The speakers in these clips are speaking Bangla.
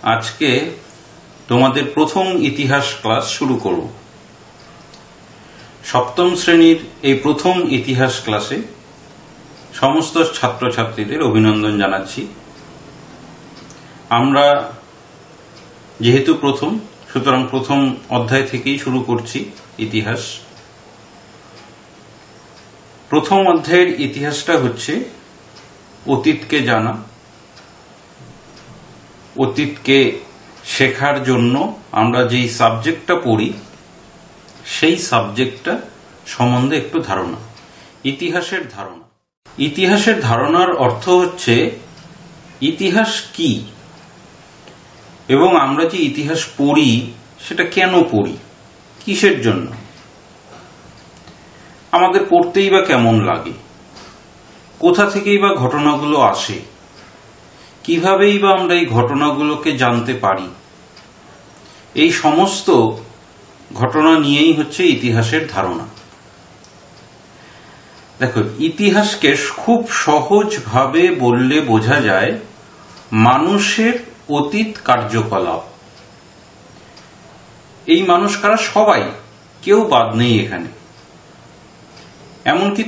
আজকে তোমাদের প্রথম ইতিহাস ক্লাস শুরু করব। সপ্তম শ্রেণীর এই প্রথম ইতিহাস ক্লাসে সমস্ত ছাত্রছাত্রীদের অভিনন্দন জানাচ্ছি। আমরা যেহেতু প্রথম, সুতরাং প্রথম অধ্যায় থেকেই শুরু করছি ইতিহাস। প্রথম অধ্যায়ের ইতিহাসটা হচ্ছে অতীতকে জানা। অতীতকে শেখার জন্য আমরা যেই সাবজেক্টটা পড়ি সেই সাবজেক্টটা সম্বন্ধে একটু ধারণা। ইতিহাসের ধারণা। ইতিহাসের ধারণার অর্থ হচ্ছে ইতিহাস কি এবং আমরা যে ইতিহাস পড়ি সেটা কেন পড়ি, কিসের জন্য, আমাদের পড়তেই বা কেমন লাগে, কোথা থেকেই বা ঘটনাগুলো আসে, কিভাবেই বা আমরা এই ঘটনাগুলোকে জানতে পারি। এই সমস্ত ঘটনা নিয়েই হচ্ছে ইতিহাসের ধারণা। দেখো, ইতিহাসকে খুব সহজভাবে বললে বোঝা যায় মানুষের অতীত কার্যকলাপ। এই মানুষ কারা? সবাই, কেউ বাদ নেই এখানে। এমনকি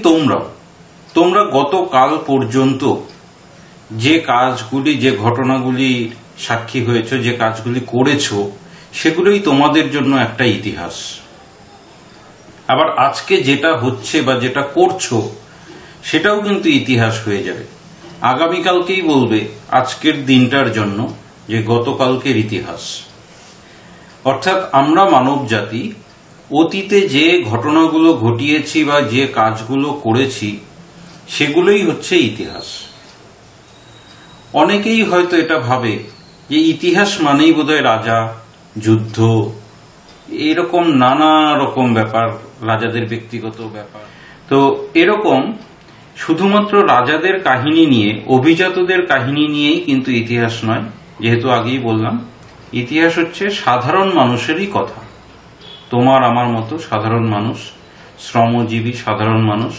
তোমরা গতকাল পর্যন্ত যে কাজগুলি, যে ঘটনাগুলি সাক্ষী হয়েছ, যে কাজগুলি করেছ, সেগুলোই তোমাদের জন্য একটা ইতিহাস। আবার আজকে যেটা হচ্ছে বা যেটা করছো সেটাও কিন্তু ইতিহাস হয়ে যাবে। আগামীকালকেই বলবে আজকের দিনটার জন্য যে গতকালকের ইতিহাস। অর্থাৎ আমরা মানব জাতি অতীতে যে ঘটনাগুলো ঘটিয়েছি বা যে কাজগুলো করেছি সেগুলোই হচ্ছে ইতিহাস। অনেকেই হয়তো এটা ভাবে যে ইতিহাস মানেই বোধহয় রাজা, যুদ্ধ, এরকম নানা রকম ব্যাপার, রাজাদের ব্যক্তিগত ব্যাপার। তো এরকম শুধুমাত্র রাজাদের কাহিনী নিয়ে, অভিজাতদের কাহিনী নিয়েই কিন্তু ইতিহাস নয়। যেহেতু আগেই বললাম, ইতিহাস হচ্ছে সাধারণ মানুষেরই কথা। তোমার আমার মতো সাধারণ মানুষ, শ্রমজীবী সাধারণ মানুষ,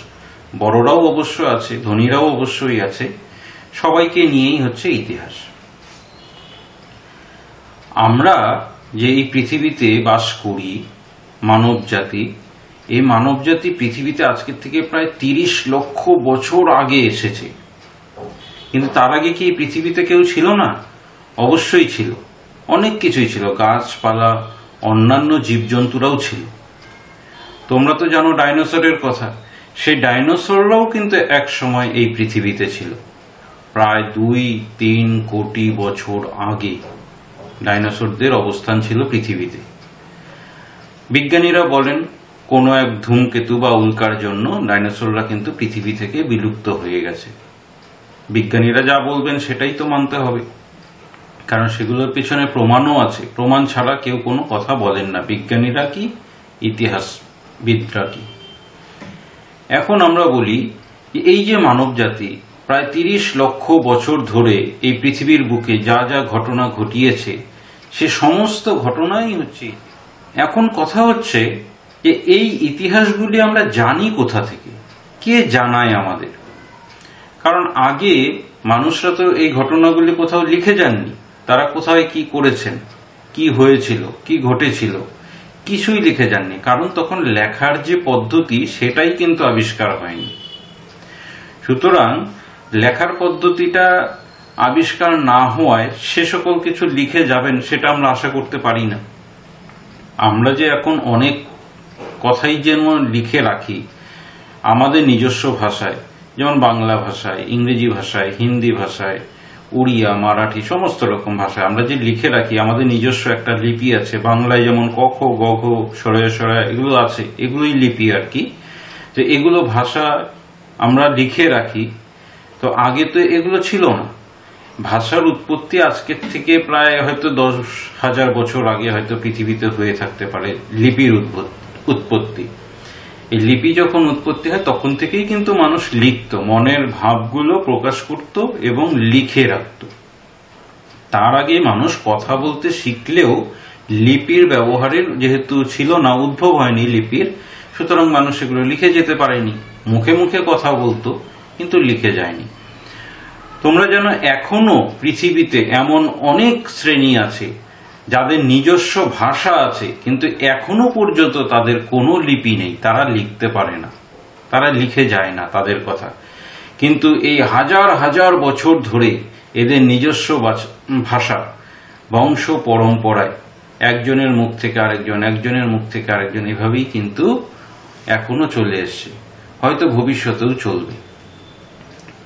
বড়রাও অবশ্য আছে, ধনীরাও অবশ্যই আছে, সবাইকে নিয়েই হচ্ছে ইতিহাস। আমরা যে এই পৃথিবীতে বাস করি, মানব জাতি, এই মানব জাতি পৃথিবীতে আজকের থেকে প্রায় 30 লক্ষ বছর আগে এসেছে। কিন্তু তার আগে কি এই পৃথিবীতে কেউ ছিল না? অবশ্যই ছিল, অনেক কিছুই ছিল, গাছপালা, অন্যান্য জীবজন্তুরাও ছিল। তোমরা তো জানো ডাইনোসরের কথা। সেই ডাইনোসররাও কিন্তু এক সময় এই পৃথিবীতে ছিল। প্রায় 2-3 কোটি বছর আগে ডাইনোসরদের অবস্থান ছিল পৃথিবীতে। বিজ্ঞানীরা বলেন কোনো এক ধূমকেতু বা উল্কার জন্য ডাইনোসররা কিন্তু পৃথিবী থেকে বিলুপ্ত হয়ে গেছে। বিজ্ঞানীরা যা বলবেন সেটাই তো মানতে হবে, কারণ সেগুলোর পিছনে প্রমাণও আছে। প্রমাণ ছাড়া কেউ কোনো কথা বলেন না, বিজ্ঞানীরা কি, ইতিহাসবিদরা কি। এখন আমরা বলি এই যে মানব জাতি প্রায় 30 লক্ষ বছর ধরে এই পৃথিবীর বুকে যা যা ঘটনা ঘটিয়েছে, সে সমস্ত ঘটনাই হচ্ছে। এখন কথা হচ্ছে যে এই ইতিহাসগুলি আমরা জানি কোথা থেকে, কে জানায় আমাদের? কারণ আগে মানুষরা তো এই ঘটনাগুলি কোথাও লিখে যাননি। তারা কোথায় কি করেছেন, কি হয়েছিল, কি ঘটেছিল, কিছুই লিখে যাননি। কারণ তখন লেখার যে পদ্ধতি সেটাই কিন্তু আবিষ্কার হয়নি। সুতরাং লেখার পদ্ধতিটা আবিষ্কার না হওয়ায় সে সকল কিছু লিখে যাবেন সেটা আমরা আশা করতে পারি না। আমরা যে এখন অনেক কথাই যেমন লিখে রাখি আমাদের নিজস্ব ভাষায়, যেমন বাংলা ভাষায়, ইংরেজি ভাষায়, হিন্দি ভাষায়, উড়িয়া, মারাঠি, সমস্ত রকম ভাষায় আমরা যে লিখে রাখি, আমাদের নিজস্ব একটা লিপি আছে। বাংলায় যেমন ক খ গ ঘ সরয় সরয় এগুলো আছে, এগুলোই লিপি আর কি। তো এগুলো ভাষা আমরা লিখে রাখি। তো আগে তো এগুলো ছিল না। ভাষার উৎপত্তি আজকের থেকে প্রায় হয়তো 10,000 বছর আগে হয়তো পৃথিবীতে হয়ে থাকতে পারে লিপির উৎপত্তি। এই লিপি যখন উৎপত্তি হয় তখন থেকেই কিন্তু মানুষ লিখত, মনের ভাবগুলো প্রকাশ করত এবং লিখে রাখত। তার আগে মানুষ কথা বলতে শিখলেও লিপির ব্যবহারের যেহেতু ছিল না, উদ্ভব হয়নি লিপির, সুতরাং মানুষ এগুলো লিখে যেতে পারেনি। মুখে মুখে কথা বলতো কিন্তু লিখে যায়নি। তো তোমরা জানো এখনো পৃথিবীতে এমন অনেক শ্রেণী আছে যাদের নিজস্ব ভাষা আছে, কিন্তু এখনো পর্যন্ত তাদের কোনো লিপি নেই, তারা লিখতে পারে না, তারা লিখে যায় না তাদের কথা। কিন্তু এই হাজার হাজার বছর ধরে এদের নিজস্ব ভাষা বংশ পরম্পরায় একজনের মুখ থেকে আরেকজন, একজনের মুখ থেকে আরেকজন, এভাবেই কিন্তু এখনো চলে এসছে, হয়তো ভবিষ্যতেও চলবে।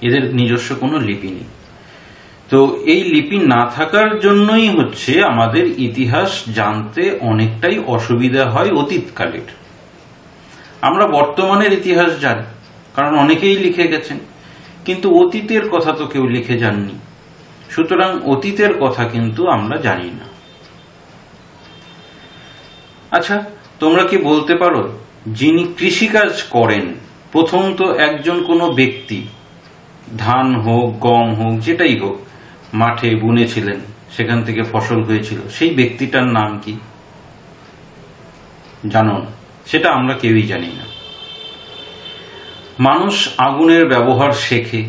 এদের নিজস্ব কোনো লিপি নেই। তো এই লিপি না থাকার জন্যই হচ্ছে আমাদের ইতিহাস জানতে অনেকটাই অসুবিধা হয় অতীতকালের। আমরা বর্তমানের ইতিহাস জানি, কারণ অনেকেই লিখে গেছেন, কিন্তু অতীতের কথা তো কেউ লিখে যাননি, সুতরাং অতীতের কথা কিন্তু আমরা জানি না। আচ্ছা, তোমরা কি বলতে পারো যিনি কৃষিকাজ করেন, প্রথম তো একজন কোনো ব্যক্তি, ধান হোক গম হোক যেটাই হোক, মাঠে বুনেছিলেন, সেখান থেকে ফসল হয়েছিল, সেই ব্যক্তিটার নাম কি জানো না? সেটা আমরা কেউই জানি না। মানুষ আগুনের ব্যবহার শেখে,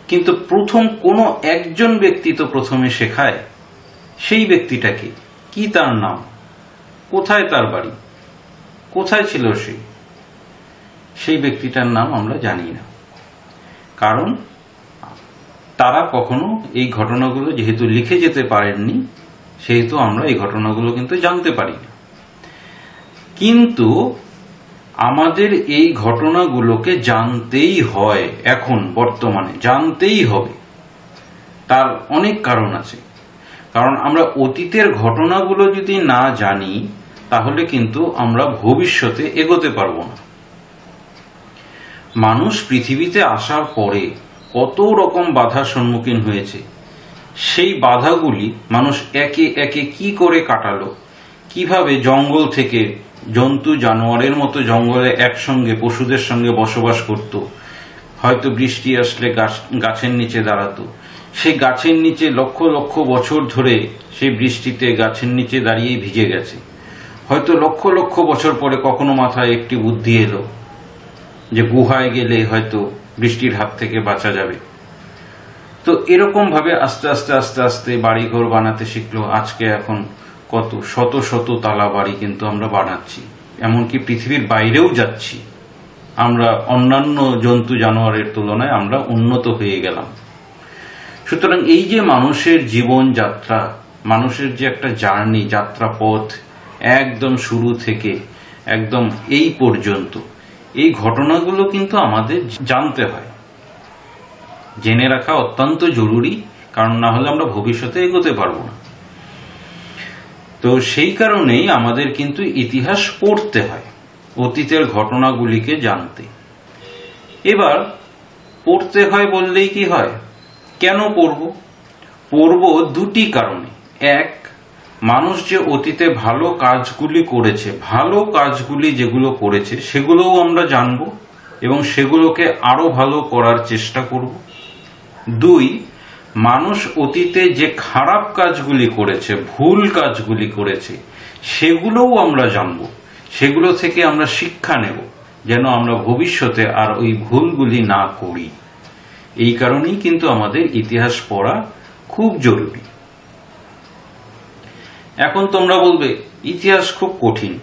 কিন্তু প্রথম কোনো একজন ব্যক্তি তো প্রথমে শেখায়। সেই ব্যক্তিটাকে কি, তার নাম, কোথায় তার বাড়ি, কোথায় ছিল সে, সেই ব্যক্তিটার নাম আমরা জানি না। কারণ তারা কখনো এই ঘটনাগুলো যেহেতু লিখে যেতে পারেননি, সেহেতু আমরা এই ঘটনাগুলো কিন্তু জানতে পারি না। কিন্তু আমাদের এই ঘটনাগুলোকে জানতেই হয়, এখন বর্তমানে জানতেই হবে। তার অনেক কারণ আছে। কারণ আমরা অতীতের ঘটনাগুলো যদি না জানি, তাহলে কিন্তু আমরা ভবিষ্যতে এগোতে পারবো না। মানুষ পৃথিবীতে আসার পরে কত রকম বাধার সম্মুখীন হয়েছে, সেই বাধাগুলি মানুষ একে একে কি করে কাটালো, কিভাবে জঙ্গল থেকে জন্তু জানোয়ারের মতো জঙ্গলে একসঙ্গে পশুদের সঙ্গে বসবাস করত, হয়তো বৃষ্টি আসলে গাছের নিচে দাঁড়াতো, সেই গাছের নিচে লক্ষ লক্ষ বছর ধরে সেই বৃষ্টিতে গাছের নিচে দাঁড়িয়ে ভিজে গেছে, হয়তো লক্ষ লক্ষ বছর পরে কখনো মাথায় একটি বুদ্ধি এলো যে গুহায় গেলে হয়তো বৃষ্টির হাত থেকে বাঁচা যাবে। তো এরকম ভাবে আস্তে আস্তে আস্তে আস্তে বাড়িঘর বানাতে শিখলো। আজকে এখন কত শত শত তালা বাড়ি কিন্তু আমরা বানাচ্ছি, এমনকি পৃথিবীর বাইরেও যাচ্ছি। আমরা অন্যান্য জন্তু জানোয়ারের তুলনায় আমরা উন্নত হয়ে গেলাম। সুতরাং এই যে মানুষের জীবন যাত্রা, মানুষের যে একটা জার্নি, যাত্রা পথ, একদম শুরু থেকে একদম এই পর্যন্ত, এই ঘটনাগুলো কিন্তু আমাদের জানতে হয়, জেনে রাখা অত্যন্ত জরুরি। কারণ না হলে আমরা ভবিষ্যতে এগোতে পারবো না। তো সেই কারণেই আমাদের কিন্তু ইতিহাস পড়তে হয়, অতীতের ঘটনাগুলিকে জানতে। এবার পড়তে হয় বললেই কি হয়, কেন পড়ব? পড়ব দুটি কারণে। এক, মানুষ যে অতীতে ভালো কাজগুলি করেছে, ভালো কাজগুলি যেগুলো করেছে সেগুলোও আমরা জানব এবং সেগুলোকে আরো ভালো করার চেষ্টা করব। দুই, মানুষ অতীতে যে খারাপ কাজগুলি করেছে, ভুল কাজগুলি করেছে, সেগুলোও আমরা জানব, সেগুলো থেকে আমরা শিক্ষা নেব, যেন আমরা ভবিষ্যতে আর ওই ভুলগুলি না করি। এই কারণেই কিন্তু আমাদের ইতিহাস পড়া খুব জরুরি। এখন তোমরা বলবে ইতিহাস খুব কঠিন,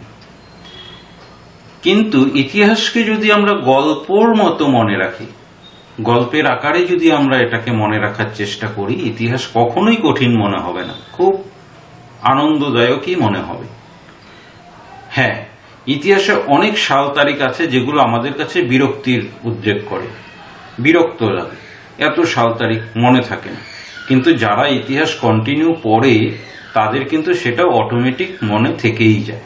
কিন্তু ইতিহাসকে যদি আমরা গল্পর মতো মনে রাখি, গল্পের আকারে যদি আমরা এটাকে মনে রাখার চেষ্টা করি, ইতিহাস কখনোই কঠিন মনে হবে না, খুব আনন্দদায়কই মনে হবে। হ্যাঁ, ইতিহাসে অনেক সাল তারিখ আছে যেগুলো আমাদের কাছে বিরক্তির উদ্রেক করে, বিরক্ত লাগে, এত সাল তারিখ মনে থাকে না। কিন্তু যারা ইতিহাস কন্টিনিউ পড়ে তাদের কিন্তু সেটা অটোমেটিক মনে থেকেই যায়,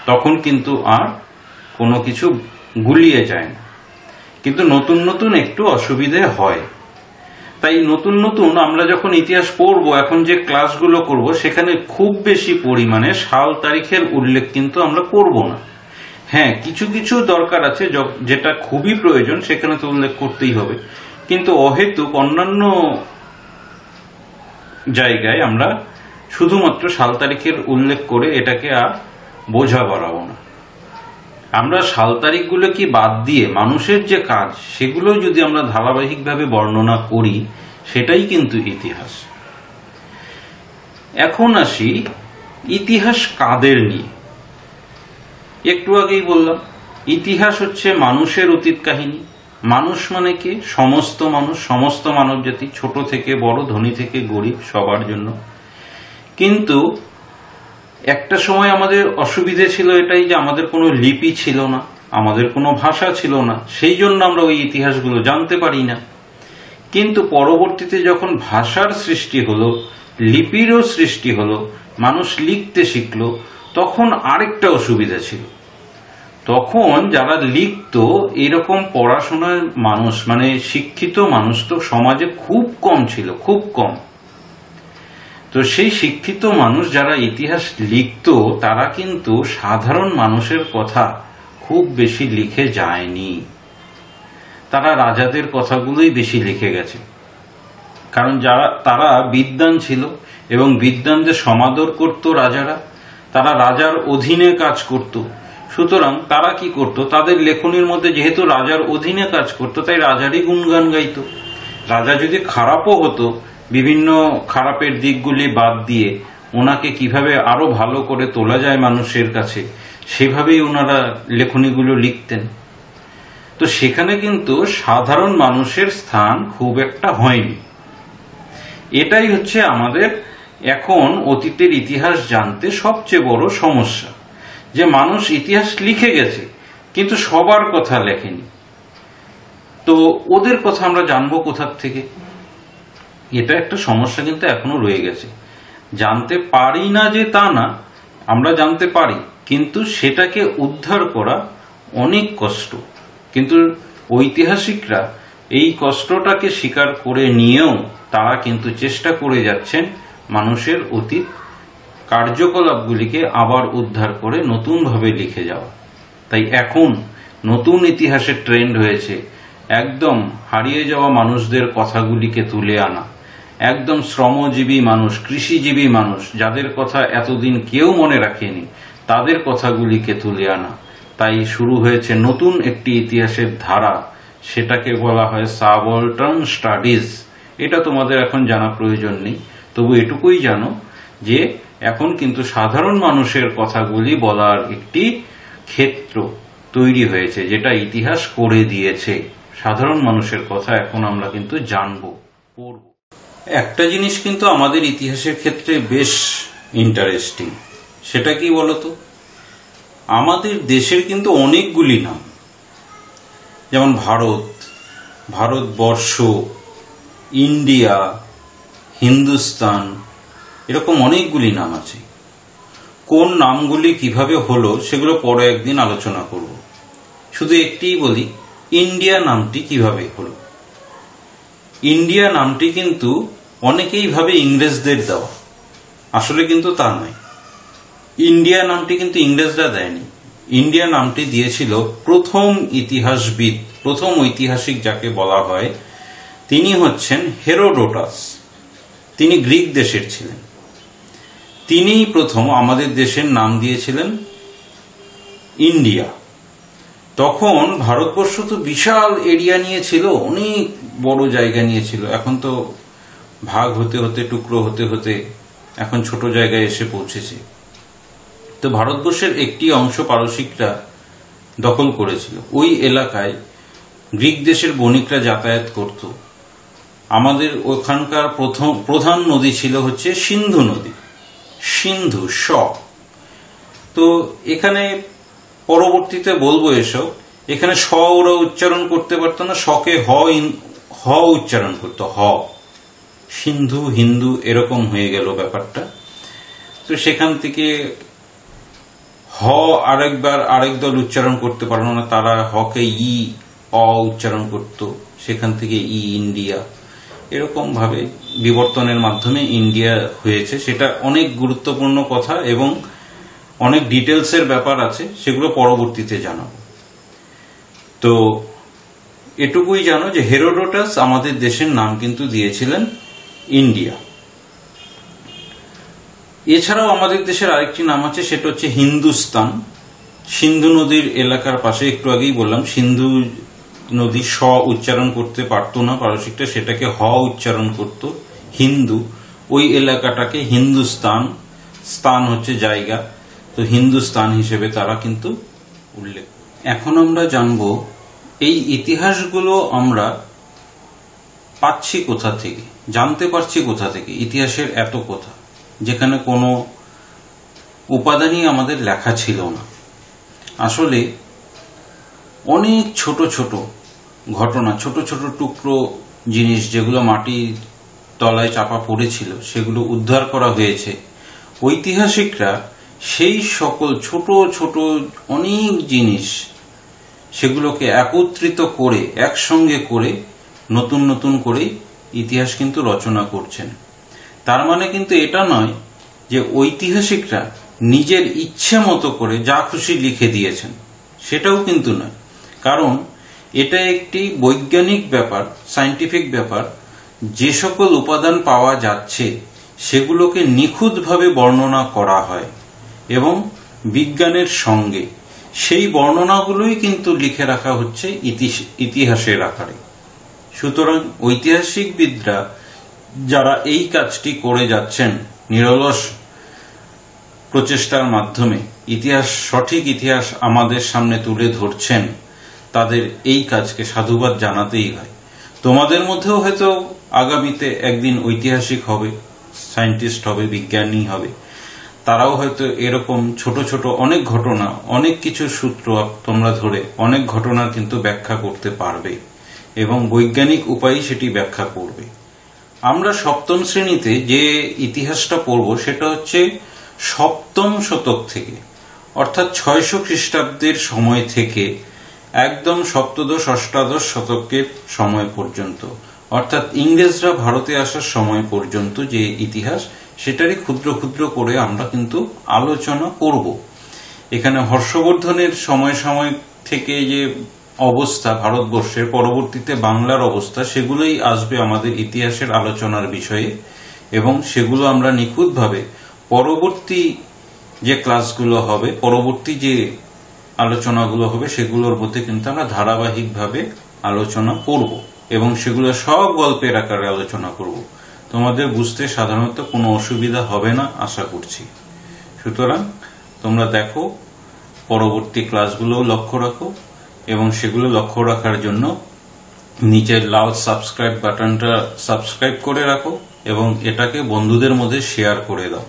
তখন কিন্তু আর কোনো কিছু গুলিয়ে যায় না। কিন্তু নতুন নতুন একটু অসুবিধে হয়। তাই নতুন নতুন আমরা যখন ইতিহাস পড়বো, এখন যে ক্লাসগুলো করব, সেখানে খুব বেশি পরিমাণে সাল তারিখের উল্লেখ কিন্তু আমরা করব না। হ্যাঁ, কিছু কিছু দরকার আছে যেটা খুবই প্রয়োজন, সেখানে তো উল্লেখ করতেই হবে। কিন্তু অহেতুক অন্যান্য জায়গায় আমরা শুধুমাত্র সাল তারিখের উল্লেখ করে এটাকে আর বোঝা বাড়াবো না। আমরা সাল তারিখগুলো কি বাদ দিয়ে মানুষের যে কাজ, সেগুলো যদি আমরা ধারাবাহিকভাবে বর্ণনা করি, সেটাই কিন্তু ইতিহাস। এখন আসি ইতিহাস কাদের নিয়ে। একটু আগেই বললাম ইতিহাস হচ্ছে মানুষের অতীত কাহিনী। মানুষ মানে কি? সমস্ত মানুষ, সমস্ত মানব জাতি, ছোট থেকে বড়, ধনী থেকে গরিব, সবার জন্য। কিন্তু একটা সময় আমাদের অসুবিধে ছিল এটাই যে আমাদের কোনো লিপি ছিল না, আমাদের কোনো ভাষা ছিল না, সেই জন্য আমরা ওই ইতিহাসগুলো জানতে পারি না। কিন্তু পরবর্তীতে যখন ভাষার সৃষ্টি হলো, লিপিরও সৃষ্টি হলো, মানুষ লিখতে শিখলো, তখন আরেকটা অসুবিধা ছিল। তখন যারা লিখতো, এরকম পড়াশোনার মানুষ মানে শিক্ষিত মানুষ তো সমাজে খুব কম ছিল, খুব কম। তো সেই শিক্ষিত মানুষ যারা ইতিহাস লিখতো তারা কিন্তু সাধারণ মানুষের কথা খুব বেশি লিখে যায়নি। তারা রাজাদের কথাগুলোই বেশি লিখে গেছে, কারণ তারা বিদ্বান ছিল এবং বিদ্বানদের সমাদর করত রাজারা, তারা রাজার অধীনে কাজ করত। সুতরাং তারা কি করত, তাদের লেখনীর মধ্যে যেহেতু রাজার অধীনে কাজ করত, তাই রাজারই গুণগান গাইত। রাজা যদি খারাপও হতো, বিভিন্ন খারাপের দিকগুলি বাদ দিয়ে ওনাকে কিভাবে আরো ভালো করে তোলা যায় মানুষের কাছে, সেভাবেই ওনারা লেখনীগুলো লিখতেন। তো সেখানে কিন্তু সাধারণ মানুষের স্থান খুব একটা হয়নি। এটাই হচ্ছে আমাদের এখন অতীতের ইতিহাস জানতে সবচেয়ে বড় সমস্যা, যে মানুষ ইতিহাস লিখে গেছে কিন্তু সবার কথা লেখেনি। তো ওদের কথা আমরা জানবো কোথার থেকে? এটা একটা সমস্যা কিন্তু এখনো রয়ে গেছে। জানতে পারি না যে তা না, আমরা জানতে পারি, কিন্তু সেটাকে উদ্ধার করা অনেক কষ্ট। কিন্তু ঐতিহাসিকরা এই কষ্টটাকে স্বীকার করে নিয়েও তারা কিন্তু চেষ্টা করে যাচ্ছেন মানুষের অতীত কার্যকলাপগুলিকে আবার উদ্ধার করে নতুনভাবে লিখে যাওয়া। তাই এখন নতুন ইতিহাসের ট্রেন্ড হয়েছে একদম হারিয়ে যাওয়া মানুষদের কথাগুলিকে তুলে আনা, একদম শ্রমজীবী মানুষ, কৃষিজীবী মানুষ, যাদের কথা এতদিন কেউ মনে রাখেনি, তাদের কথাগুলিকে তুলে আনা। তাই শুরু হয়েছে নতুন একটি ইতিহাসের ধারা, সেটাকে বলা হয় সাবঅল্টার্ন স্টাডিজ। এটা তোমাদের এখন জানা প্রয়োজন নেই, তবু এটুকুই জানো যে এখন কিন্তু সাধারণ মানুষের কথাগুলি বলার একটি ক্ষেত্র তৈরি হয়েছে, যেটা ইতিহাস করে দিয়েছে। সাধারণ মানুষের কথা এখন আমরা কিন্তু জানবো, পড়ব। একটা জিনিস কিন্তু আমাদের ইতিহাসের ক্ষেত্রে বেশ ইন্টারেস্টিং, সেটা কি বলতো? আমাদের দেশের কিন্তু অনেকগুলি নাম, যেমন ভারত, ভারতবর্ষ, ইন্ডিয়া, হিন্দুস্তান, এরকম অনেকগুলি নাম আছে। কোন নামগুলি কিভাবে হলো সেগুলো পরে একদিন আলোচনা করব। শুধু একটিই বলি, ইন্ডিয়া নামটি কিভাবে হলো। ইন্ডিয়া নামটি কিন্তু অনেকেই ভাবে ইংরেজদের দেওয়া, আসলে কিন্তু তা নয়। ইন্ডিয়া নামটি কিন্তু ইংরেজরা দেয়নি। ইন্ডিয়া নামটি দিয়েছিল প্রথম ইতিহাসবিদ, প্রথম ঐতিহাসিক যাকে বলা হয়, তিনি হচ্ছেন হেরোডোটাস। তিনি গ্রিক দেশের ছিলেন। তিনিই প্রথম আমাদের দেশের নাম দিয়েছিলেন ইন্ডিয়া। তখন ভারতবর্ষ তো বিশাল এরিয়া নিয়েছিল, অনেক বড় জায়গা নিয়েছিল। এখন তো ভাগ হতে হতে, টুকরো হতে হতে এখন ছোট জায়গায় এসে পৌঁছেছে। তো ভারতবর্ষের একটি অংশ পারসিকরা দখল করেছিল। ওই এলাকায় গ্রিক দেশের বণিকরা যাতায়াত করত। আমাদের ওখানকার প্রধান নদী ছিল হচ্ছে সিন্ধু নদী, সিন্ধু স। তো এখানে পরবর্তীতে বলবো এসব, এখানে স ওরা উচ্চারণ করতে পারত না, শকে হ উচ্চারণ করত, হ। সিন্ধু, হিন্দু এরকম হয়ে গেল ব্যাপারটা। তো সেখান থেকে হ আরেক দল উচ্চারণ করতে পারল না, তারা হকে ই অ উচ্চারণ করত, সেখান থেকে ইন্ডিয়া। এরকম ভাবে বিবর্তনের মাধ্যমে ইন্ডিয়া হয়েছে। সেটা অনেক গুরুত্বপূর্ণ কথা এবং অনেক ডিটেলসের ব্যাপার আছে, সেগুলো পরবর্তীতে জানাবো। তো এটুকুই জানো যে হেরোডোটাস আমাদের দেশের নাম কিন্তু দিয়েছিলেন ইন্ডিয়া। এছাড়াও আমাদের দেশের আরেকটি নাম আছে, সেটা হচ্ছে হিন্দুস্তান। সিন্ধু নদীর এলাকার পাশে, একটু আগেই বললাম সিন্ধু নদী স উচ্চারণ করতে পারতো না, পারসিকটা সেটাকে হ উচ্চারণ করত। হিন্দু, ওই এলাকাটাকে হিন্দুস্তান, স্থান হচ্ছে জায়গা, তো হিন্দুস্তান হিসেবে তারা কিন্তু উল্লেখ। এখন আমরা জানব এই ইতিহাসগুলো আমরা পাচ্ছি কোথা থেকে, জানতে পারছি কোথা থেকে। ইতিহাসের এত কথা, যেখানে কোনো উপাদানই আমাদের লেখা ছিল না। আসলে অনেক ছোট ছোট ঘটনা, ছোট ছোট টুকরো জিনিস যেগুলো মাটির তলায় চাপা পড়েছিল, সেগুলো উদ্ধার করা হয়েছে। ঐতিহাসিকরা সেই সকল ছোট ছোট অনেক জিনিস, সেগুলোকে একত্রিত করে, একসঙ্গে করে, নতুন নতুন করে ইতিহাস কিন্তু রচনা করছেন। তার মানে কিন্তু এটা নয় যে ঐতিহাসিকরা নিজের ইচ্ছে মতো করে যা খুশি লিখে দিয়েছেন, সেটাও কিন্তু নয়। কারণ এটা একটি বৈজ্ঞানিক ব্যাপার, সায়েন্টিফিক ব্যাপার। যে সকল উপাদান পাওয়া যাচ্ছে সেগুলোকে নিখুঁতভাবে বর্ণনা করা হয় এবং বিজ্ঞানের সঙ্গে সেই বর্ণনাগুলোই কিন্তু লিখে রাখা হচ্ছে ইতিহাসের আকারে। সুতরাং ঐতিহাসিকবিদরা যারা এই কাজটি করে যাচ্ছেন নিরলস প্রচেষ্টার মাধ্যমে, সঠিক ইতিহাস আমাদের সামনে তুলে ধরছেন, তাদের এই কাজকে সাধুবাদ জানাতেই হয়। তোমাদের মধ্যেও হয়তো আগামীতে একদিন ঐতিহাসিক হবে, সায়েন্টিস্ট হবে, বিজ্ঞানী হবে। তারাও হয়তো এরকম ছোট ছোট অনেক ঘটনা, অনেক কিছু সূত্র তোমরা ধরে অনেক ঘটনার কিন্তু ব্যাখ্যা করতে পারবে এবং বৈজ্ঞানিক উপায়ে সেটি ব্যাখ্যা করবে। আমরা সপ্তম শ্রেণীতে যে ইতিহাসটা পড়ব সেটা হচ্ছে সপ্তম শতক থেকে, অর্থাৎ 600 খ্রিস্টাব্দের সময় থেকে একদম সপ্তদশ অষ্টাদশ শতকের সময় পর্যন্ত, অর্থাৎ ইংরেজরা ভারতে আসার সময় পর্যন্ত যে ইতিহাস, সেটারই ক্ষুদ্র ক্ষুদ্র করে আমরা কিন্তু আলোচনা করব। এখানে হর্ষবর্ধনের সময় থেকে যে অবস্থা ভারতবর্ষের, পরবর্তীতে বাংলার অবস্থা, সেগুলোই আসবে আমাদের ইতিহাসের আলোচনার বিষয়ে এবং সেগুলো আমরা নিখুঁতভাবে পরবর্তী যে ক্লাসগুলো হবে, পরবর্তী যে আলোচনাগুলো হবে, সেগুলোর মধ্যে কিন্তু আমরা ধারাবাহিকভাবে আলোচনা করব এবং সেগুলো সব গল্পের আকারে আলোচনা করব। তোমাদের বুঝতে সাধারণত কোনো অসুবিধা হবে না আশা করছি। সুতরাং তোমরা দেখো, পরবর্তী ক্লাসগুলোও লক্ষ্য রাখো এবং সেগুলো লক্ষ্য রাখার জন্য নিচের লাল সাবস্ক্রাইব বাটনটা সাবস্ক্রাইব করে রাখো এবং এটাকে বন্ধুদের মধ্যে শেয়ার করে দাও।